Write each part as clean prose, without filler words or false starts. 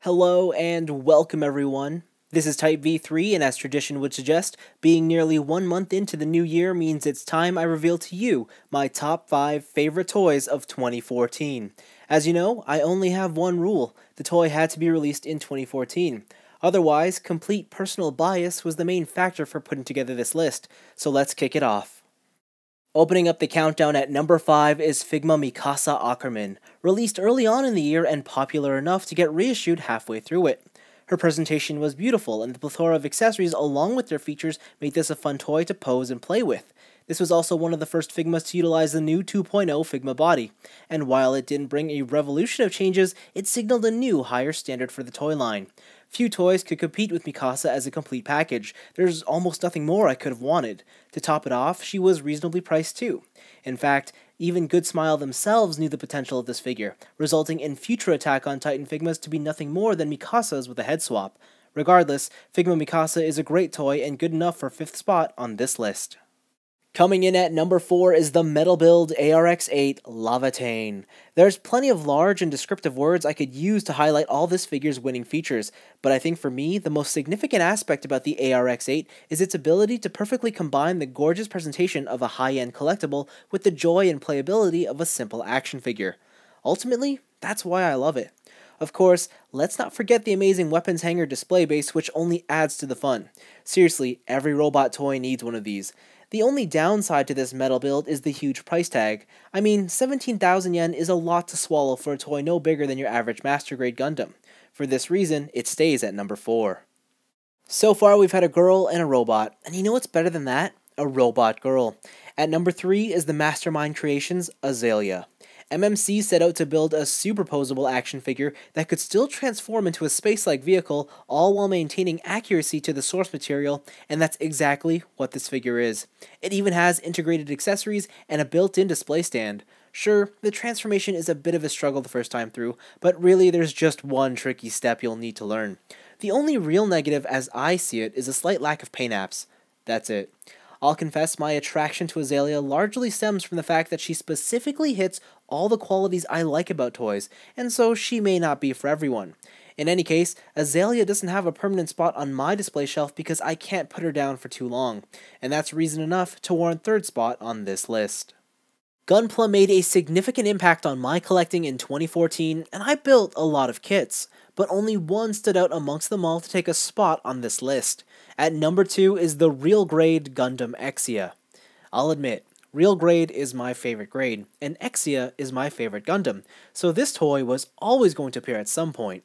Hello and welcome everyone. This is Type V3, and as tradition would suggest, being nearly 1 month into the new year means it's time I reveal to you my top 5 favorite toys of 2014. As you know, I only have one rule: the toy had to be released in 2014. Otherwise, complete personal bias was the main factor for putting together this list, so let's kick it off. Opening up the countdown at number 5 is Figma Mikasa Ackerman, released early on in the year and popular enough to get reissued halfway through it. Her presentation was beautiful, and the plethora of accessories along with their features made this a fun toy to pose and play with. This was also one of the first Figmas to utilize the new 2.0 Figma body, and while it didn't bring a revolution of changes, it signaled a new, higher standard for the toy line. Few toys could compete with Mikasa as a complete package. There's almost nothing more I could have wanted. To top it off, she was reasonably priced too. In fact, even Good Smile themselves knew the potential of this figure, resulting in future Attack on Titan Figmas to be nothing more than Mikasa's with a head swap. Regardless, Figma Mikasa is a great toy and good enough for 5th spot on this list. Coming in at number 4 is the Metal Build RX8 Lavatane. There's plenty of large and descriptive words I could use to highlight all this figure's winning features, but I think for me, the most significant aspect about the RX8 is its ability to perfectly combine the gorgeous presentation of a high-end collectible with the joy and playability of a simple action figure. Ultimately, that's why I love it. Of course, let's not forget the amazing weapons hanger display base, which only adds to the fun. Seriously, every robot toy needs one of these. The only downside to this metal build is the huge price tag. I mean, 17,000 yen is a lot to swallow for a toy no bigger than your average Master Grade Gundam. For this reason, it stays at number 4. So far we've had a girl and a robot, and you know what's better than that? A robot girl. At number 3 is the Mastermind Creations Azalea. MMC set out to build a superposable action figure that could still transform into a space-like vehicle, all while maintaining accuracy to the source material, and that's exactly what this figure is. It even has integrated accessories and a built-in display stand. Sure, the transformation is a bit of a struggle the first time through, but really there's just one tricky step you'll need to learn. The only real negative as I see it is a slight lack of paint apps. That's it. I'll confess my attraction to Azalea largely stems from the fact that she specifically hits all the qualities I like about toys, and so she may not be for everyone. In any case, Azalea doesn't have a permanent spot on my display shelf because I can't put her down for too long, and that's reason enough to warrant 3rd spot on this list. Gunpla made a significant impact on my collecting in 2014, and I built a lot of kits, but only one stood out amongst them all to take a spot on this list. At number 2 is the Real Grade Gundam Exia. I'll admit, Real Grade is my favorite grade, and Exia is my favorite Gundam, so this toy was always going to appear at some point.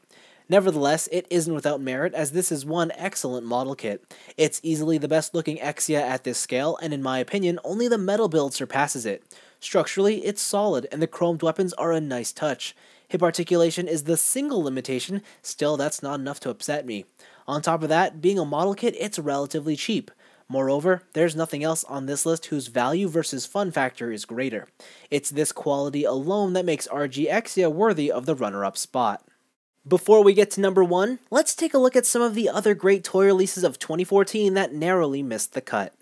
Nevertheless, it isn't without merit, as this is one excellent model kit. It's easily the best looking Exia at this scale, and in my opinion, only the metal build surpasses it. Structurally, it's solid, and the chromed weapons are a nice touch. Hip articulation is the single limitation, still that's not enough to upset me. On top of that, being a model kit, it's relatively cheap. Moreover, there's nothing else on this list whose value versus fun factor is greater. It's this quality alone that makes RG Exia worthy of the runner-up spot. Before we get to number 1, let's take a look at some of the other great toy releases of 2014 that narrowly missed the cut.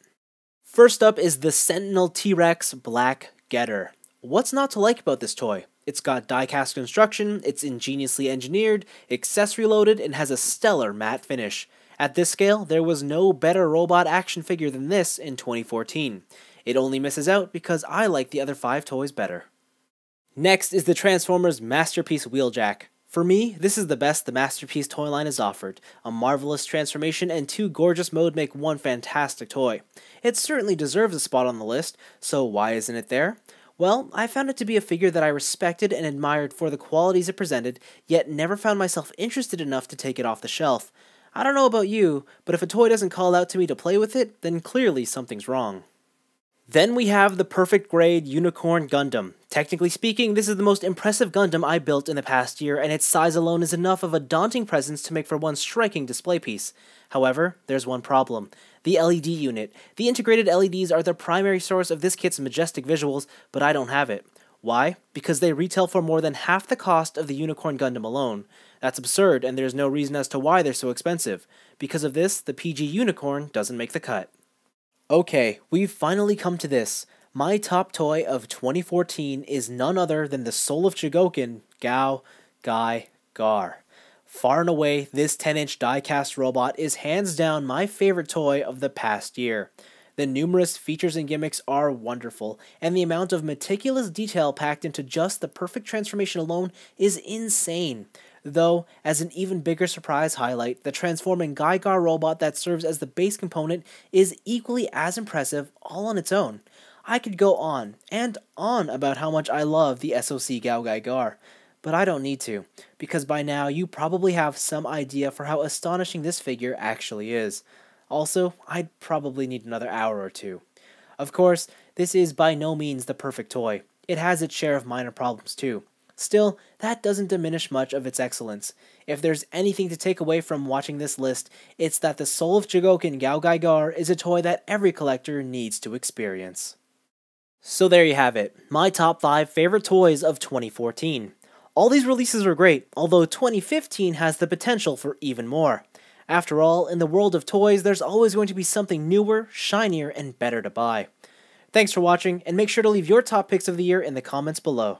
First up is the Sentinel TRex Black Getter. What's not to like about this toy? It's got die-cast construction, it's ingeniously engineered, accessory loaded, and has a stellar matte finish. At this scale, there was no better robot action figure than this in 2014. It only misses out because I like the other 5 toys better. Next is the Transformers Masterpiece Wheeljack. For me, this is the best the Masterpiece toy line has offered. A marvelous transformation and 2 gorgeous modes make one fantastic toy. It certainly deserves a spot on the list, so why isn't it there? Well, I found it to be a figure that I respected and admired for the qualities it presented, yet never found myself interested enough to take it off the shelf. I don't know about you, but if a toy doesn't call out to me to play with it, then clearly something's wrong. Then we have the Perfect Grade Unicorn Gundam. Technically speaking, this is the most impressive Gundam I built in the past year, and its size alone is enough of a daunting presence to make for one striking display piece. However, there's one problem: the LED unit. The integrated LEDs are the primary source of this kit's majestic visuals, but I don't have it. Why? Because they retail for more than half the cost of the Unicorn Gundam alone. That's absurd, and there's no reason as to why they're so expensive. Because of this, the PG Unicorn doesn't make the cut. Okay, we've finally come to this. My top toy of 2014 is none other than the Soul of Chogokin, Gao Gai Gar. Far and away, this 10-inch die-cast robot is hands down my favorite toy of the past year. The numerous features and gimmicks are wonderful, and the amount of meticulous detail packed into just the perfect transformation alone is insane. Though, as an even bigger surprise highlight, the transforming Gygar robot that serves as the base component is equally as impressive all on its own. I could go on and on about how much I love the SoC Gao Gygar, but I don't need to, because by now you probably have some idea for how astonishing this figure actually is. Also, I'd probably need another hour or two. Of course, this is by no means the perfect toy. It has its share of minor problems too. Still, that doesn't diminish much of its excellence. If there's anything to take away from watching this list, it's that the Soul of Chogokin Gao Gygar is a toy that every collector needs to experience. So there you have it, my top 5 favorite toys of 2014. All these releases were great, although 2015 has the potential for even more. After all, in the world of toys, there's always going to be something newer, shinier, and better to buy. Thanks for watching, and make sure to leave your top picks of the year in the comments below.